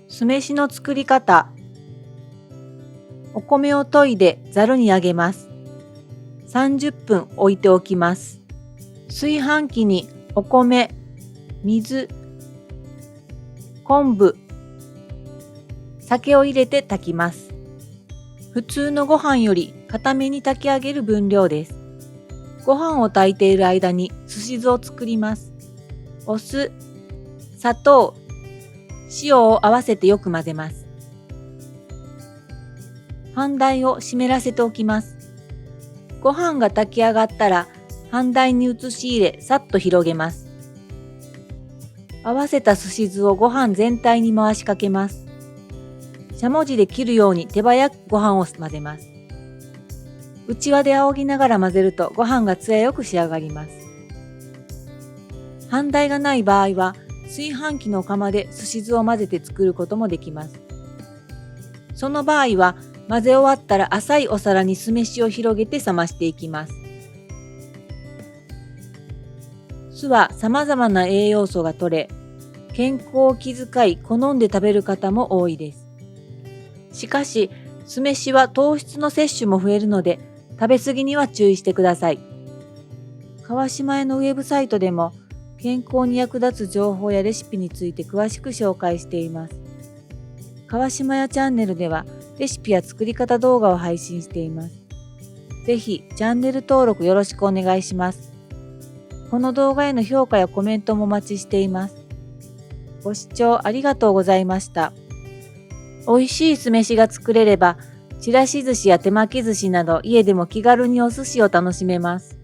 酢飯の作り方。お米を研いでざるにあげます。30分置いておきます。炊飯器にお米、水、昆布、酒を入れて炊きます。普通のご飯より固めに炊き上げる分量です。ご飯を炊いている間にすし酢を作ります。お酢、砂糖、塩を合わせてよく混ぜます。半台を湿らせておきます。ご飯が炊き上がったら半台に移し入れ、さっと広げます。合わせたすし酢をご飯全体に回しかけます。しゃもじで切るように手早くご飯を混ぜます。うちわで仰ぎながら混ぜるとご飯がつやよく仕上がります。半台がない場合は炊飯器の釜ですし酢を混ぜて作ることもできます。その場合は混ぜ終わったら浅いお皿に酢飯を広げて冷ましていきます。酢は様々な栄養素が取れ、健康を気遣い好んで食べる方も多いです。しかし、酢飯は糖質の摂取も増えるので、食べ過ぎには注意してください。川島屋のウェブサイトでも、健康に役立つ情報やレシピについて詳しく紹介しています。川島屋チャンネルでは、レシピや作り方動画を配信しています。ぜひ、チャンネル登録よろしくお願いします。この動画への評価やコメントもお待ちしています。ご視聴ありがとうございました。美味しい酢飯が作れれば、ちらし寿司や手巻き寿司など家でも気軽にお寿司を楽しめます。